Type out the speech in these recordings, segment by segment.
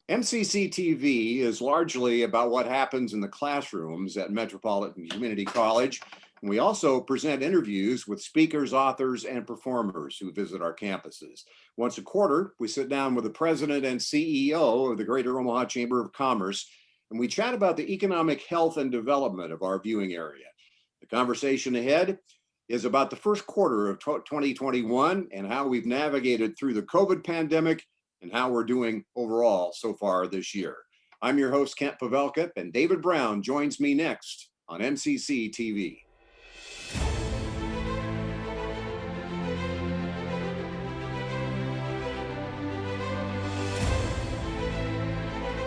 MCCTV is largely about what happens in the classrooms at Metropolitan Community College. And we also present interviews with speakers, authors, and performers who visit our campuses. Once a quarter, we sit down with the president and CEO of the Greater Omaha Chamber of Commerce, and we chat about the economic health and development of our viewing area. The conversation ahead is about the first quarter of 2021 and how we've navigated through the COVID pandemic and how we're doing overall so far this year. I'm your host, Kent Pavelka, and David Brown joins me next on MCC TV.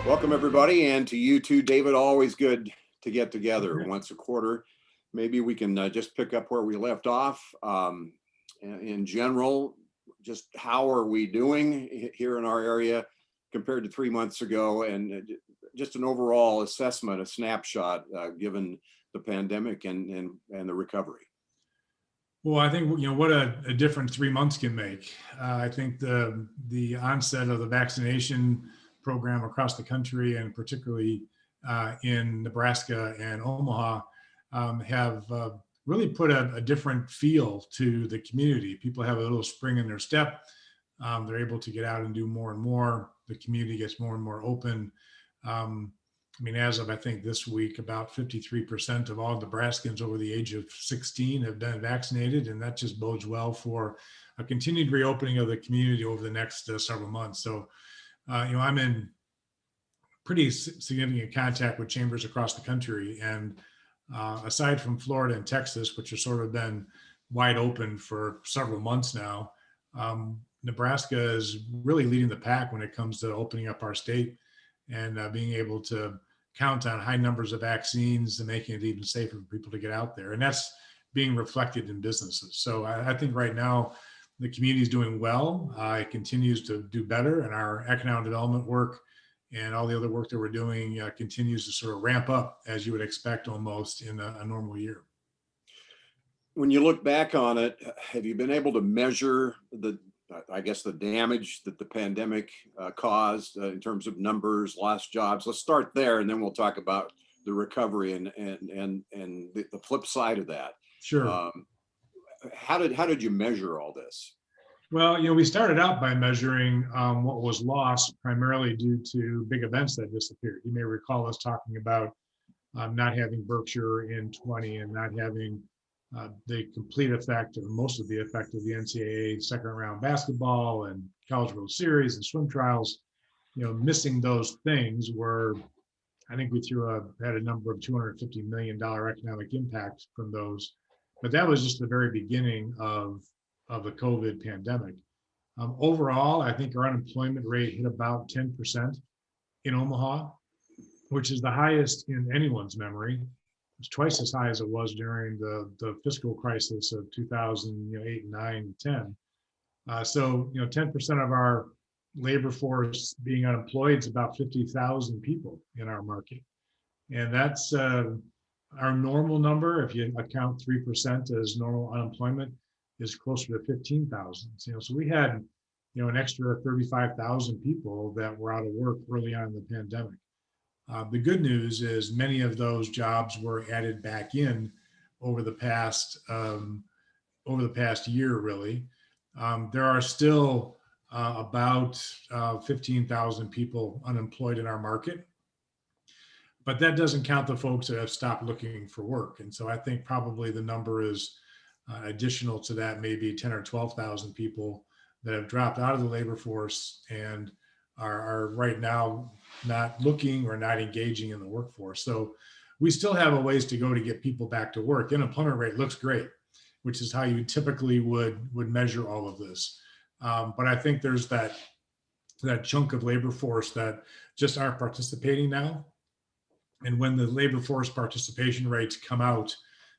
Welcome, everybody, and to you too, David. Always good to get together once a quarter. Maybe we can just pick up where we left off. In general, just how are we doing here in our area compared to 3 months ago, and just an overall assessment, a snapshot given the pandemic and the recovery. Well, I think what a difference 3 months can make. I think the onset of the vaccination program across the country, and particularly in Nebraska and Omaha, have really put a different feel to the community. People have a little spring in their step. They're able to get out and do more and more. The community gets more and more open. As of, I think this week, about 53% of all Nebraskans over the age of 16 have been vaccinated, and that just bodes well for a continued reopening of the community over the next several months. So, I'm in pretty significant contact with chambers across the country, and aside from Florida and Texas, which have sort of been wide open for several months now, Nebraska is really leading the pack when it comes to opening up our state and being able to count on high numbers of vaccines and making it even safer for people to get out there. And that's being reflected in businesses. So I think right now the community is doing well. It continues to do better, and our economic development work and all the other work that we're doing continues to sort of ramp up, as you would expect almost in a normal year. When you look back on it, have you been able to measure the damage that the pandemic caused in terms of numbers, lost jobs? Let's start there, and then we'll talk about the recovery and the flip side of that. Sure. How did you measure all this? Well, we started out by measuring what was lost primarily due to big events that disappeared. You may recall us talking about not having Berkshire in 20 and not having the complete effect, or most of the effect, of the NCAA second round basketball and College World Series and swim trials. Missing those things were, I think we had a number of $250 million economic impact from those. But that was just the very beginning of the COVID pandemic. Overall, I think our unemployment rate hit about 10% in Omaha, which is the highest in anyone's memory. It's twice as high as it was during the fiscal crisis of 2008, 9, 10. So 10% of our labor force being unemployed is about 50,000 people in our market. And that's our normal number. If you account 3% as normal unemployment, is closer to 15,000. So we had, an extra 35,000 people that were out of work early on in the pandemic. The good news is many of those jobs were added back in over the past year, really. There are still about 15,000 people unemployed in our market, but that doesn't count the folks that have stopped looking for work. And so I think probably the number is additional to that, maybe 10 or 12,000 people that have dropped out of the labor force and are right now not looking or not engaging in the workforce. So we still have a ways to go to get people back to work. The unemployment rate looks great, which is how you typically would measure all of this. But I think there's that chunk of labor force that just aren't participating now. And when the labor force participation rates come out,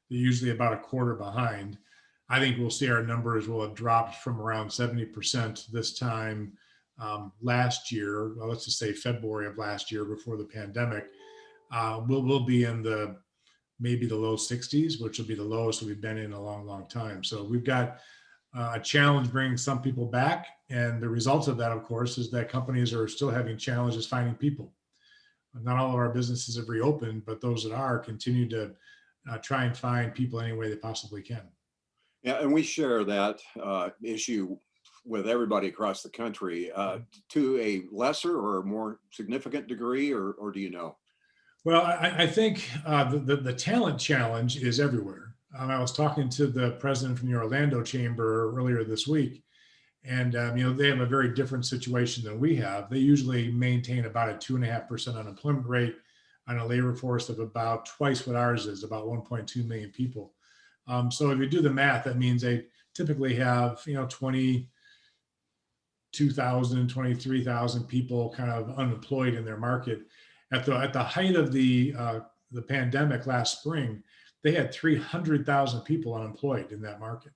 they're usually about a quarter behind. I think we'll see our numbers will have dropped from around 70% this time last year. Well, let's just say February of last year, before the pandemic. We'll be in maybe the low 60s, which will be the lowest we've been in a long, long time. So we've got a challenge bringing some people back. And the result of that, of course, is that companies are still having challenges finding people. Not all of our businesses have reopened, but those that are continue to try and find people any way they possibly can. Yeah, and we share that issue with everybody across the country to a lesser or more significant degree, or do you know? Well, I think the talent challenge is everywhere. I was talking to the president from the Orlando Chamber earlier this week, and they have a very different situation than we have. They usually maintain about a 2.5% unemployment rate on a labor force of about twice what ours is, about 1.2 million people. So if you do the math, that means they typically have 22,000, 23,000 people kind of unemployed in their market. At the height of the pandemic last spring, they had 300,000 people unemployed in that market.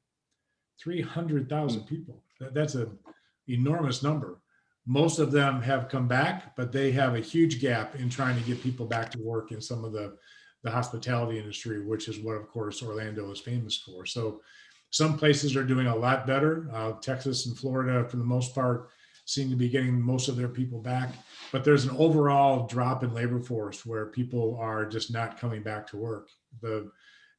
300,000 people. That's an enormous number. Most of them have come back, but they have a huge gap in trying to get people back to work in some of the hospitality industry, which is what, of course, Orlando is famous for. So some places are doing a lot better. Texas and Florida, for the most part, seem to be getting most of their people back. But there's an overall drop in labor force where people are just not coming back to work. The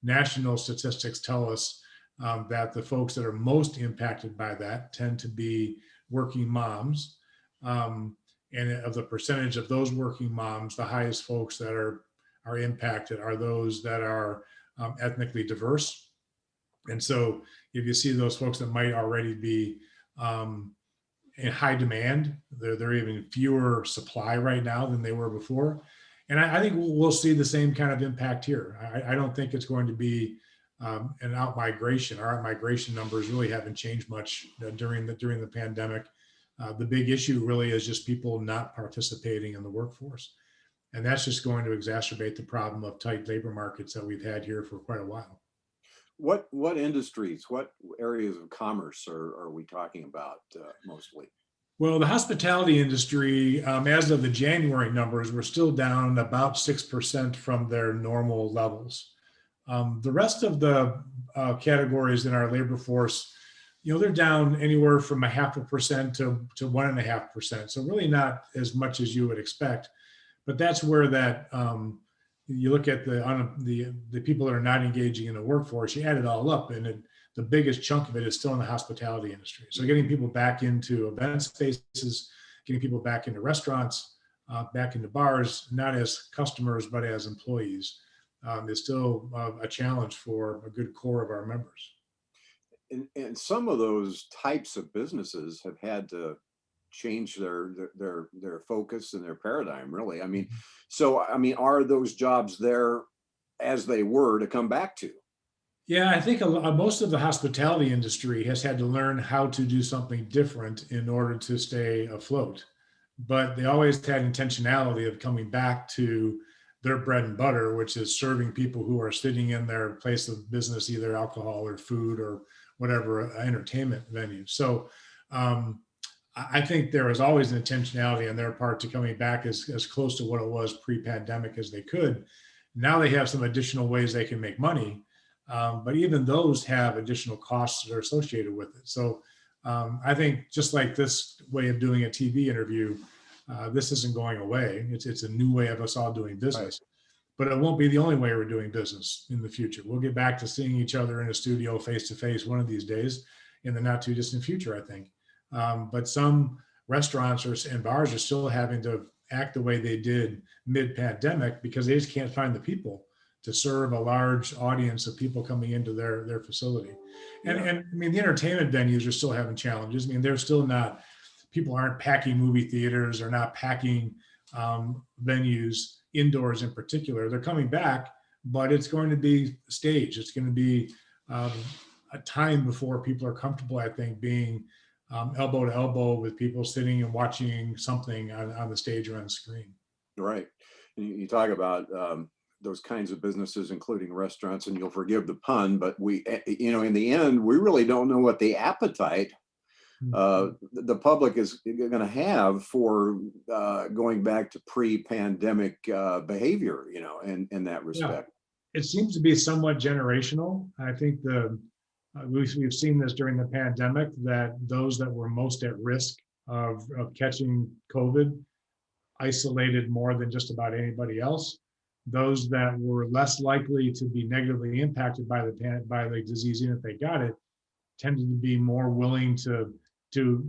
national statistics tell us that the folks that are most impacted by that tend to be working moms. And of the percentage of those working moms, the highest folks that are impacted are those that are ethnically diverse. And so if you see those folks that might already be in high demand, there are even fewer supply right now than they were before. And I think we'll see the same kind of impact here. I don't think it's going to be an out-migration. Our out-migration numbers really haven't changed much during the pandemic. The big issue really is just people not participating in the workforce. And that's just going to exacerbate the problem of tight labor markets that we've had here for quite a while. What industries, what areas of commerce are we talking about mostly? Well, the hospitality industry, as of the January numbers, we're still down about 6% from their normal levels. The rest of the categories in our labor force, they're down anywhere from 0.5% to 1.5%. So really not as much as you would expect. But that's where that you look at the people that are not engaging in the workforce, you add it all up, and the biggest chunk of it is still in the hospitality industry. So getting people back into event spaces, getting people back into restaurants, back into bars, not as customers, but as employees, is still a challenge for a good core of our members. And some of those types of businesses have had to change their focus and their paradigm, really. Are those jobs there as they were to come back to? Yeah, I think most of the hospitality industry has had to learn how to do something different in order to stay afloat. But they always had intentionality of coming back to their bread and butter, which is serving people who are sitting in their place of business, either alcohol or food or whatever entertainment venue. So I think there was always an intentionality on their part to coming back as close to what it was pre-pandemic as they could. Now they have some additional ways they can make money, but even those have additional costs that are associated with it. So I think just like this way of doing a TV interview, this isn't going away. It's a new way of us all doing business. But it won't be the only way we're doing business in the future. We'll get back to seeing each other in a studio face to face one of these days in the not too distant future, I think. But some restaurants and bars are still having to act the way they did mid-pandemic because they just can't find the people to serve a large audience of people coming into their facility. And the entertainment venues are still having challenges. They're still not, people aren't packing movie theaters or not packing venues indoors in particular. They're coming back, but it's going to be staged. It's going to be a time before people are comfortable, I think, being elbow to elbow with people sitting and watching something on the stage or on the screen. Right. You talk about those kinds of businesses, including restaurants, and you'll forgive the pun, but we, in the end, we really don't know what the appetite the public is going to have for going back to pre-pandemic behavior, in that respect. Yeah. It seems to be somewhat generational. I think the We've seen this during the pandemic, that those that were most at risk of catching COVID isolated more than just about anybody else. Those that were less likely to be negatively impacted by the disease, even if they got it, tended to be more willing to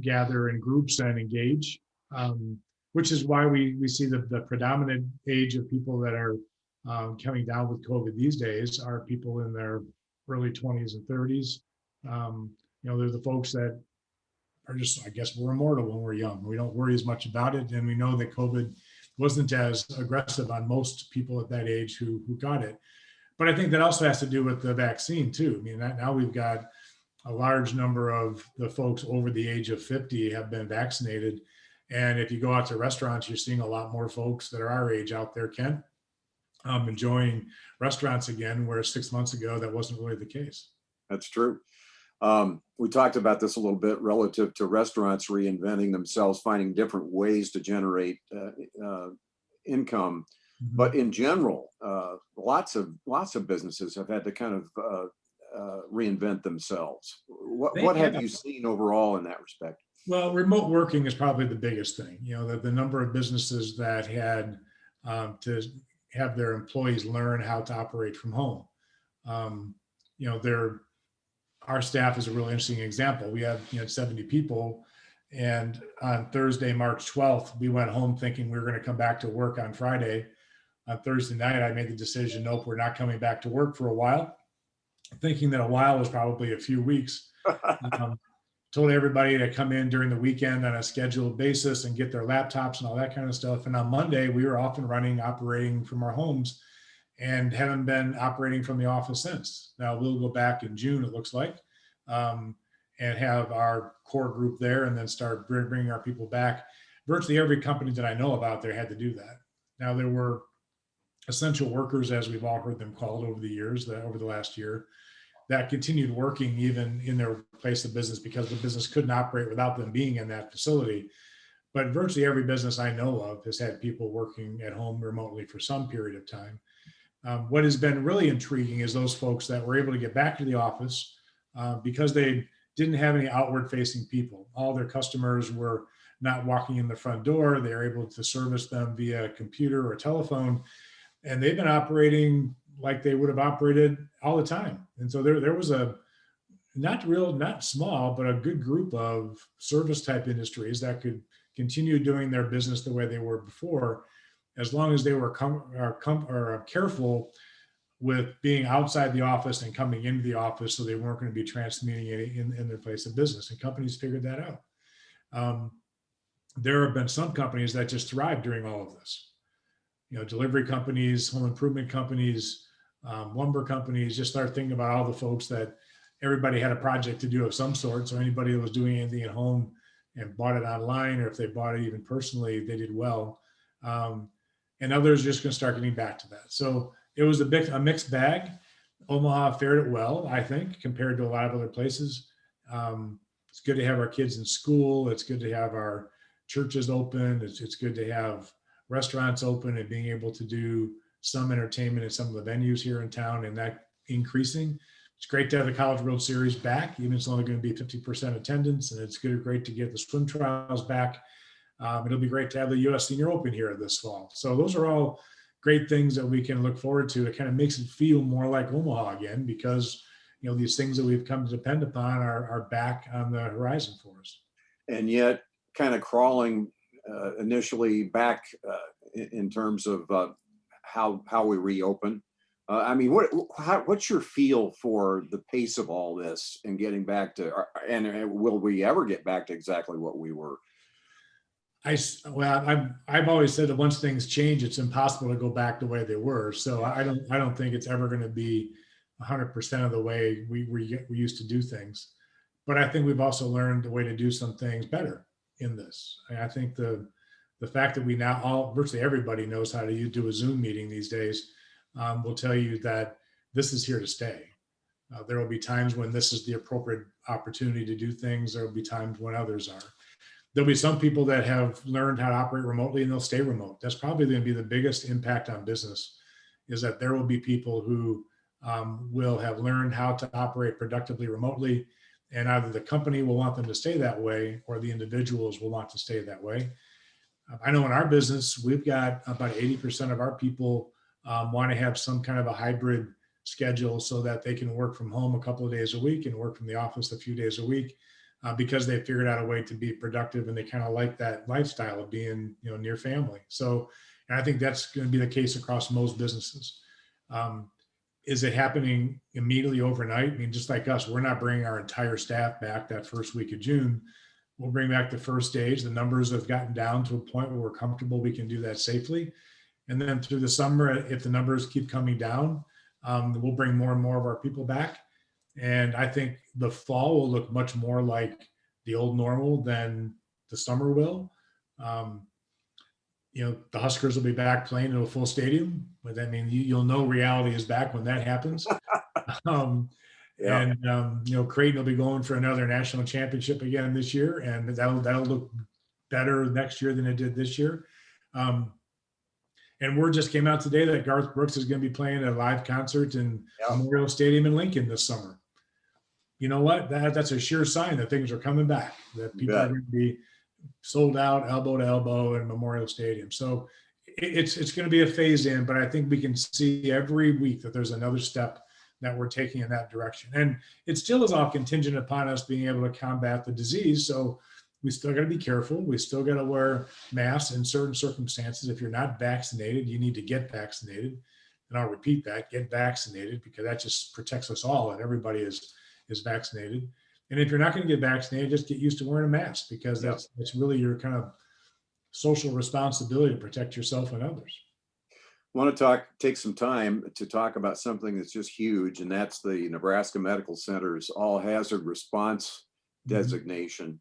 gather in groups and engage, which is why we see the predominant age of people that are coming down with COVID these days are people in their early 20s and 30s. They're the folks that are just, I guess, we're immortal when we're young. We don't worry as much about it, and we know that COVID wasn't as aggressive on most people at that age who got it. But I think that also has to do with the vaccine too. I mean, now we've got a large number of the folks over the age of 50 have been vaccinated. And if you go out to restaurants, you're seeing a lot more folks that are our age out there, Ken, enjoying restaurants again, where 6 months ago, that wasn't really the case. That's true. We talked about this a little bit relative to restaurants reinventing themselves, finding different ways to generate income. Mhm. But in general, lots of businesses have had to kind of reinvent themselves. What have you seen overall in that respect? Well, remote working is probably the biggest thing. The number of businesses that had to have their employees learn how to operate from home. Our staff is a really interesting example. We have 70 people, and on Thursday, March 12th, we went home thinking we were going to come back to work on Friday. On Thursday night, I made the decision, nope, we're not coming back to work for a while, thinking that a while was probably a few weeks. Told everybody to come in during the weekend on a scheduled basis and get their laptops and all that kind of stuff. And on Monday, we were off and running, operating from our homes, and haven't been operating from the office since. Now we'll go back in June, it looks like, and have our core group there, and then start bringing our people back. Virtually every company that I know about there had to do that. Now there were essential workers, as we've all heard them called over the years, over the last year, that continued working even in their place of business because the business couldn't operate without them being in that facility. But virtually every business I know of has had people working at home remotely for some period of time. What has been really intriguing is those folks that were able to get back to the office because they didn't have any outward facing people. All their customers were not walking in the front door. They were able to service them via computer or telephone. And they've been operating like they would have operated all the time. And so there was a not small, but a good group of service type industries that could continue doing their business the way they were before, as long as they were careful with being outside the office and coming into the office, so they weren't going to be transmitting it in their place of business. And companies figured that out. There have been some companies that just thrived during all of this. Delivery companies, home improvement companies, lumber companies. Just start thinking about all the folks that everybody had a project to do of some sort. So anybody that was doing anything at home and bought it online, or if they bought it even personally, they did well. And others are just going to start getting back to that. So it was a mixed bag. Omaha fared it well, I think, compared to a lot of other places. It's good to have our kids in school. It's good to have our churches open. It's good to have restaurants open and being able to do some entertainment in some of the venues here in town, and that increasing. It's great to have the College World Series back, even it's only going to be 50% attendance, and it's great to get the swim trials back. It'll be great to have the U.S. Senior Open here this fall. So those are all great things that we can look forward to. It kind of makes it feel more like Omaha again, because these things that we've come to depend upon are back on the horizon for us. And yet, kind of crawling initially back in terms of how we reopen. I mean, what's your feel for the pace of all this and getting back to, and will we ever get back to exactly what we were? I've always said that once things change, it's impossible to go back the way they were. So I don't think it's ever going to be 100% of the way we used to do things. But I think we've also learned the way to do some things better in this. And I think the fact that we now virtually everybody knows how to do a Zoom meeting these days will tell you that this is here to stay. There will be times when this is the appropriate opportunity to do things. There will be times when others are. There'll be some people that have learned how to operate remotely and they'll stay remote. That's probably going to be the biggest impact on business, is that there will be people who will have learned how to operate productively remotely. And either the company will want them to stay that way or the individuals will want to stay that way. I know in our business, we've got about 80% of our people want to have some kind of a hybrid schedule so that they can work from home a couple of days a week and work from the office a few days a week because they figured out a way to be productive and they kind of like that lifestyle of being, near family. So, and I think that's going to be the case across most businesses. Is it happening immediately overnight? I mean, just like us, we're not bringing our entire staff back that first week of June. We'll bring back the first stage. The numbers have gotten down to a point where we're comfortable we can do that safely. And then through the summer, if the numbers keep coming down, we'll bring more and more of our people back. And I think the fall will look much more like the old normal than the summer will. The Huskers will be back playing in a full stadium, but that means you'll know reality is back when that happens. Yeah. And Creighton will be going for another national championship again this year, and that'll look better next year than it did this year. And word just came out today that Garth Brooks is going to be playing a live concert in Memorial Stadium in Lincoln this summer. You know what? That's a sure sign that things are coming back, that people are going to be sold out elbow to elbow in Memorial Stadium. So it's going to be a phase in, but I think we can see every week that there's another step that we're taking in that direction. And it still is all contingent upon us being able to combat the disease. So we still got to be careful. We still got to wear masks in certain circumstances. If you're not vaccinated, you need to get vaccinated. And I'll repeat that, get vaccinated, because that just protects us all and everybody is vaccinated. And if you're not going to get vaccinated, just get used to wearing a mask, because that's really your kind of social responsibility to protect yourself and others. I want to take some time to talk about something that's just huge, and that's the Nebraska Medical Center's all hazard response designation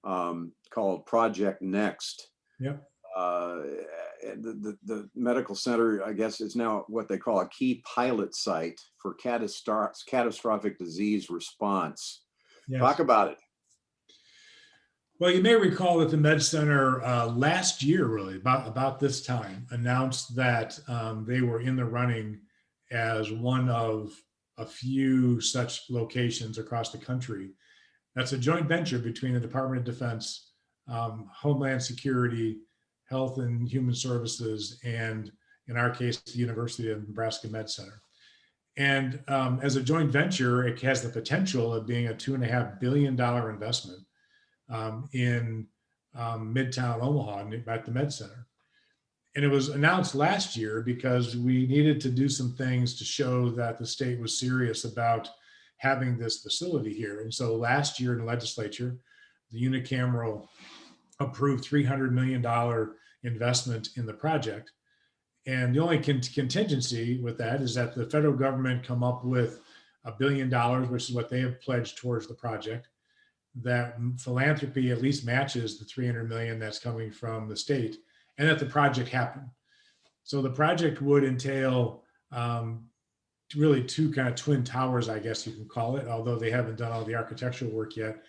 called Project Next. Yep. The medical center, I guess, is now what they call a key pilot site for catastrophic disease response. Yes. Talk about it. Well, you may recall that the Med Center last year, really about this time, announced that they were in the running as one of a few such locations across the country. That's a joint venture between the Department of Defense, Homeland Security, Health and Human Services, and in our case, the University of Nebraska Med Center. And as a joint venture, it has the potential of being a $2.5 billion investment in Midtown Omaha at the Med Center. And it was announced last year because we needed to do some things to show that the state was serious about having this facility here. And so last year in the legislature, the unicameral approved $300 million investment in the project. And the only contingency with that is that the federal government come up with $1 billion, which is what they have pledged towards the project, that philanthropy at least matches the $300 million that's coming from the state, and that the project happen. So the project would entail really two kind of twin towers, I guess you can call it, although they haven't done all the architectural work yet.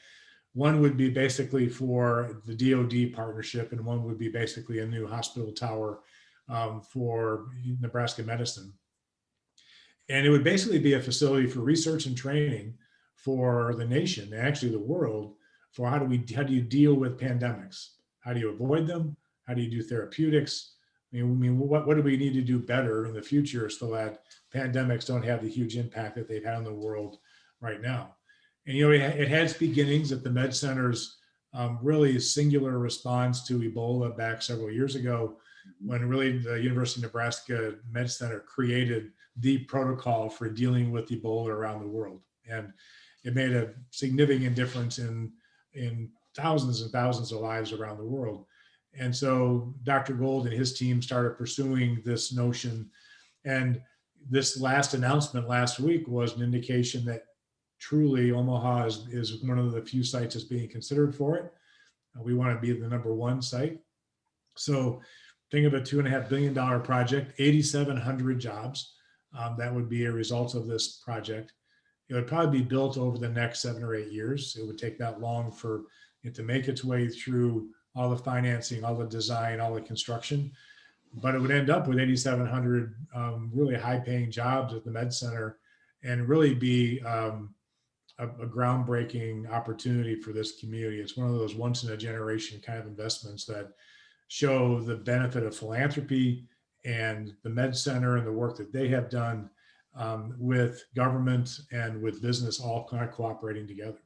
One would be basically for the DoD partnership, and one would be basically a new hospital tower for Nebraska medicine. And it would basically be a facility for research and training for the nation, and actually the world, for how do you deal with pandemics? How do you avoid them? How do you do therapeutics? I mean, what do we need to do better in the future so that pandemics don't have the huge impact that they've had on the world right now? And, it has beginnings at the Med Center's really singular response to Ebola back several years ago, when really the University of Nebraska Med Center created the protocol for dealing with Ebola around the world. And it made a significant difference in thousands and thousands of lives around the world. And so Dr. Gold and his team started pursuing this notion. And this last announcement last week was an indication that truly Omaha is one of the few sites that's being considered for it. We want to be the number one site. So think of a $2.5 billion project, 8,700 jobs. That would be a result of this project. It would probably be built over the next 7 or 8 years. It would take that long for it to make its way through all the financing, all the design, all the construction. But it would end up with 8,700 really high-paying jobs at the Med Center and really be a groundbreaking opportunity for this community. It's one of those once in a generation kind of investments that show the benefit of philanthropy and the Med Center and the work that they have done with government and with business all kind of cooperating together.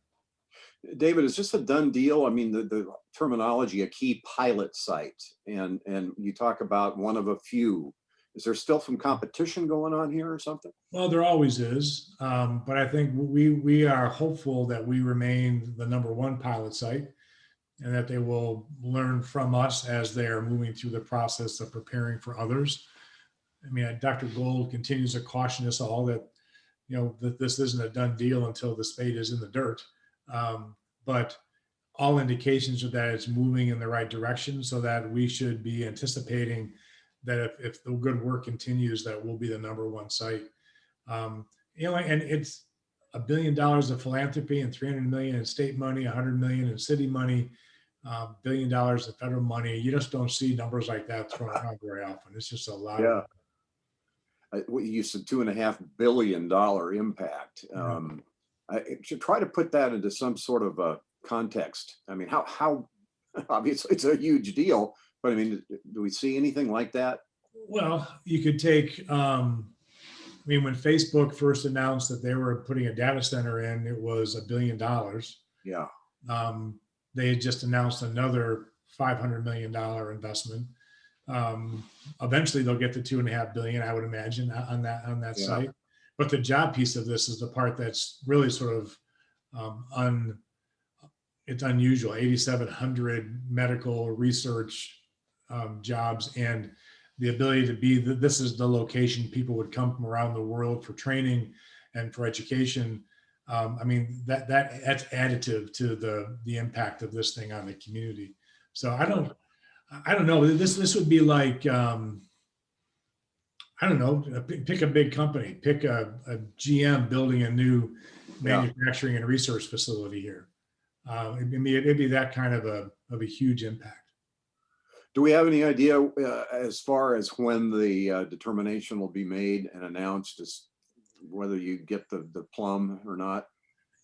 David, is this a done deal? I mean, the terminology, a key pilot site, and you talk about one of a few. Is there still some competition going on here or something? Well, there always is, but I think we are hopeful that we remain the #1 pilot site, and that they will learn from us as they are moving through the process of preparing for others. I mean, Dr. Gold continues to caution us all that, that this isn't a done deal until the spade is in the dirt. But all indications are that it's moving in the right direction, so that we should be anticipating that if the good work continues, that we'll be the #1 site. And it's $1 billion of philanthropy and $300 million in state money, $100 million in city money, $1 billion in federal money. You just don't see numbers like that thrown around very often. It's just a lot. Yeah. You said $2.5 billion impact. I should try to put that into some sort of a context. I mean, how obviously it's a huge deal, but I mean, do we see anything like that? Well, you could take, I mean, when Facebook first announced that they were putting a data center in, it was $1 billion. Yeah. They had just announced another $500 million investment. Eventually, they'll get to $2.5 billion, I would imagine, on that site. But the job piece of this is the part that's really sort of it's unusual. 8,700 medical research jobs, and the ability to be this is the location people would come from around the world for training and for education. I mean, that's additive to the impact of this thing on the community. So I don't know. This would be like I don't know. Pick a big company. Pick a GM building a new manufacturing and research facility here. It'd be that kind of a huge impact. Do we have any idea as far as when the determination will be made and announced as whether you get the plum or not?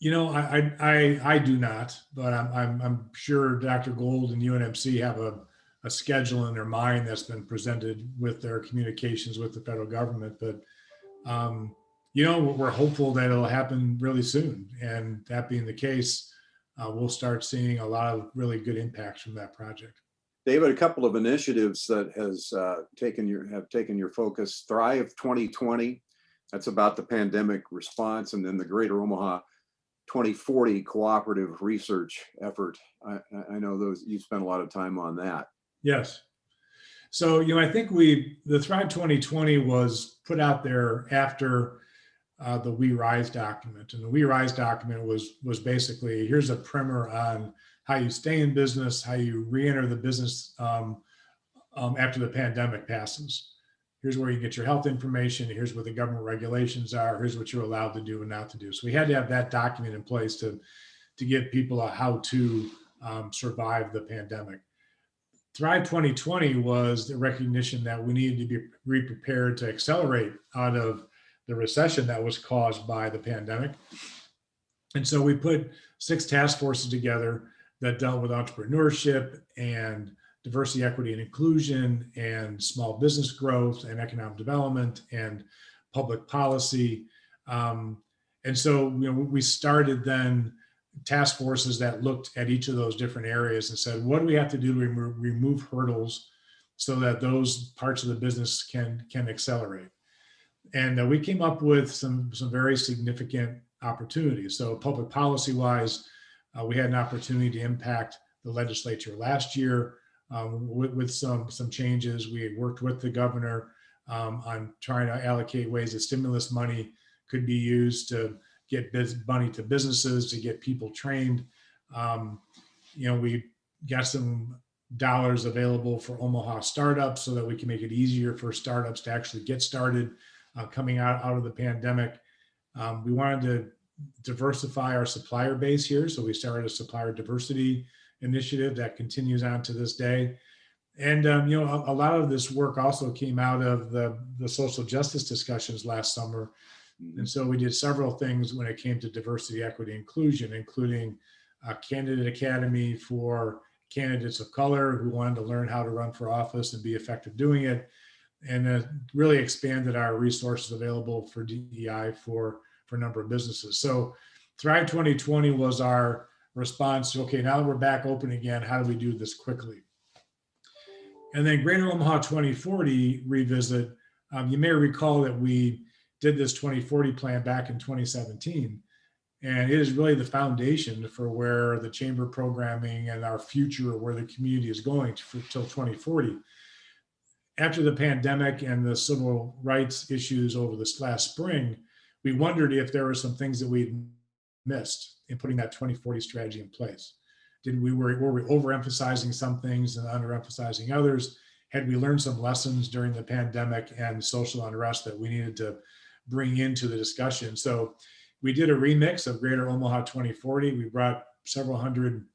I do not, but I'm sure Dr. Gold and UNMC have a schedule in their mind that's been presented with their communications with the federal government. But we're hopeful that it'll happen really soon, and that being the case, we'll start seeing a lot of really good impacts from that project. David, a couple of initiatives that have taken your focus. Thrive 2020, that's about the pandemic response, and then the Greater Omaha 2040 cooperative research effort. I know those you spent a lot of time on that. Yes. So I think the Thrive 2020 was put out there after the We Rise document, and the We Rise document was basically, here's a primer on how you stay in business, how you re-enter the business after the pandemic passes. Here's where you get your health information. Here's what the government regulations are. Here's what you're allowed to do and not to do. So we had to have that document in place to give people a how to survive the pandemic. Thrive 2020 was the recognition that we needed to be prepared to accelerate out of the recession that was caused by the pandemic. And so we put 6 task forces together that dealt with entrepreneurship and diversity, equity, and inclusion, and small business growth, and economic development, and public policy. And so we started then task forces that looked at each of those different areas and said, what do we have to do to remove hurdles so that those parts of the business can accelerate? And we came up with some very significant opportunities. So public policy wise, we had an opportunity to impact the legislature last year with some changes. We had worked with the governor on trying to allocate ways that stimulus money could be used to get money to businesses, to get people trained. We got some dollars available for Omaha startups so that we can make it easier for startups to actually get started coming out of the pandemic. We wanted to diversify our supplier base here, so we started a supplier diversity initiative that continues on to this day. And a lot of this work also came out of the social justice discussions last summer, And so we did several things when it came to diversity, equity, inclusion, including a candidate academy for candidates of color who wanted to learn how to run for office and be effective doing it, and really expanded our resources available for DEI for a number of businesses. So Thrive 2020 was our response to, okay, now that we're back open again, how do we do this quickly? And then Greater Omaha 2040 revisit, you may recall that we did this 2040 plan back in 2017. And it is really the foundation for where the chamber programming and our future, where the community is going till 2040. After the pandemic and the civil rights issues over this last spring, we wondered if there were some things that we'd missed in putting that 2040 strategy in place. Were we overemphasizing some things and underemphasizing others? Had we learned some lessons during the pandemic and social unrest that we needed to bring into the discussion? So we did a remix of Greater Omaha 2040. We brought several hundred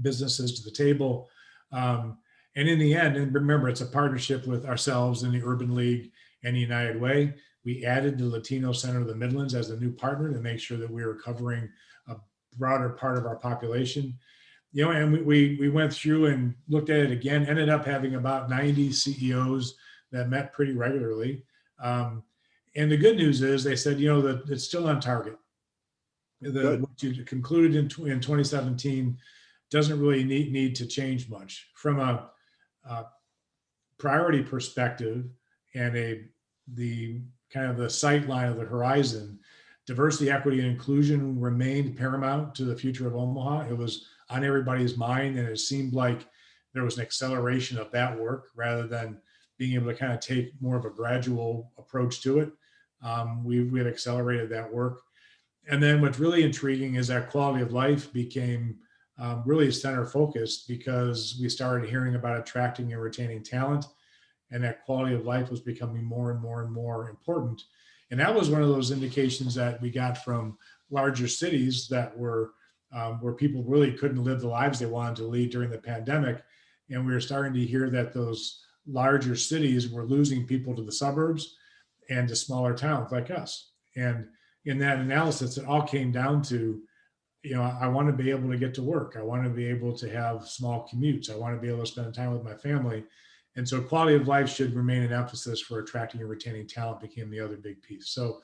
businesses to the table. And in the end, and remember, it's a partnership with ourselves and the Urban League and the United Way. We added the Latino Center of the Midlands as a new partner to make sure that we were covering a broader part of our population. And we went through and looked at it again, ended up having about 90 CEOs that met pretty regularly. And the good news is they said, that it's still on target. What you concluded in 2017 doesn't really need to change much. From a priority perspective and the kind of the sight line of the horizon, diversity, equity, and inclusion remained paramount to the future of Omaha. It was on everybody's mind, and it seemed like there was an acceleration of that work rather than being able to kind of take more of a gradual approach to it. We have accelerated that work. And then what's really intriguing is that quality of life became really center focused, because we started hearing about attracting and retaining talent, and that quality of life was becoming more and more and more important. And that was one of those indications that we got from larger cities that were where people really couldn't live the lives they wanted to lead during the pandemic. And we were starting to hear that those larger cities were losing people to the suburbs and to smaller towns like us. And in that analysis, it all came down to, I want to be able to get to work. I want to be able to have small commutes. I want to be able to spend time with my family. And so quality of life should remain an emphasis for attracting and retaining talent became the other big piece. So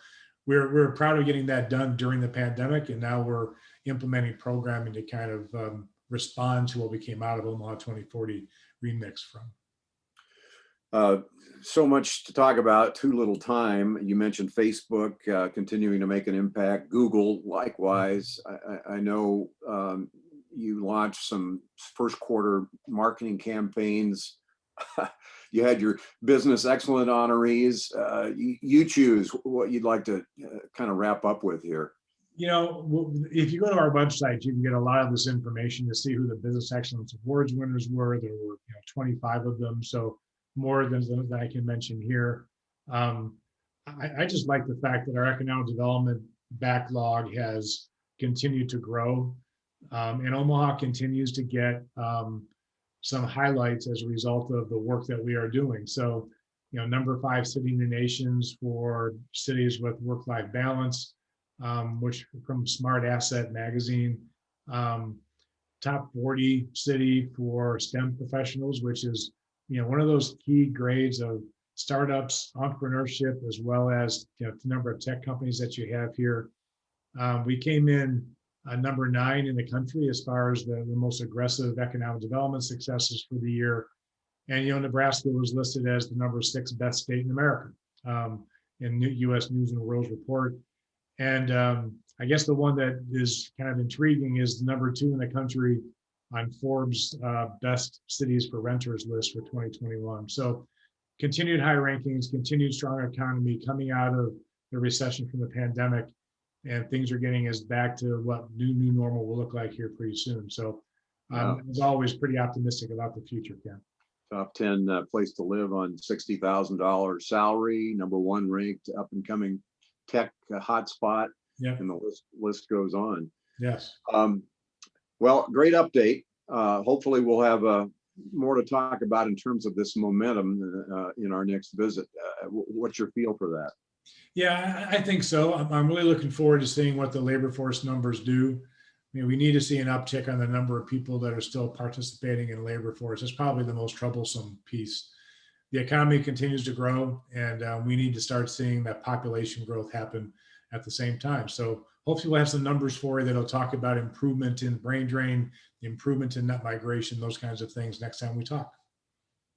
we're proud of getting that done during the pandemic. And now we're implementing programming to kind of respond to what we came out of Omaha 2040 remix from. So much to talk about, too little time. You mentioned Facebook continuing to make an impact. Google, likewise. I know you launched some first quarter marketing campaigns. You had your Business Excellent honorees. You choose what you'd like to kind of wrap up with here. If you go to our website, you can get a lot of this information to see who the Business Excellence Awards winners were. There were 25 of them, so more than I can mention here. I just like the fact that our economic development backlog has continued to grow, and Omaha continues to get some highlights as a result of the work that we are doing. So, number 5 city in the nations for cities with work-life balance, which from Smart Asset Magazine, top 40 city for STEM professionals, which is one of those key grades of startups, entrepreneurship, as well as the number of tech companies that you have here. We came in number 9 in the country as far as the most aggressive economic development successes for the year. And Nebraska was listed as the number 6 best state in America in U.S. News and World Report. And I guess the one that is kind of intriguing is the number 2 in the country on Forbes best cities for renters list for 2021. So continued high rankings, continued strong economy coming out of the recession from the pandemic, and things are getting us back to what new normal will look like here pretty soon. So as always, pretty optimistic about the future, Ken. Top 10 place to live on $60,000 salary, number 1 ranked up and coming tech hotspot, and the list goes on. Yes. Well, great update. Hopefully we'll have more to talk about in terms of this momentum in our next visit. What's your feel for that? Yeah, I think so. I'm really looking forward to seeing what the labor force numbers do. I mean, we need to see an uptick on the number of people that are still participating in labor force. It's probably the most troublesome piece. The economy continues to grow, and we need to start seeing that population growth happen at the same time. So hopefully we'll have some numbers for you that'll talk about improvement in brain drain, improvement in net migration, those kinds of things next time we talk.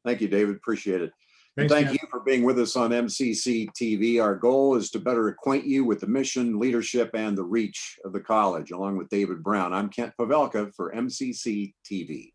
Thank you, David. Appreciate it. And Thanks, thank Dan. you for being with us on MCCTV. Our goal is to better acquaint you with the mission, leadership, and the reach of the college. Along with David Brown, I'm Kent Pavelka for MCCTV.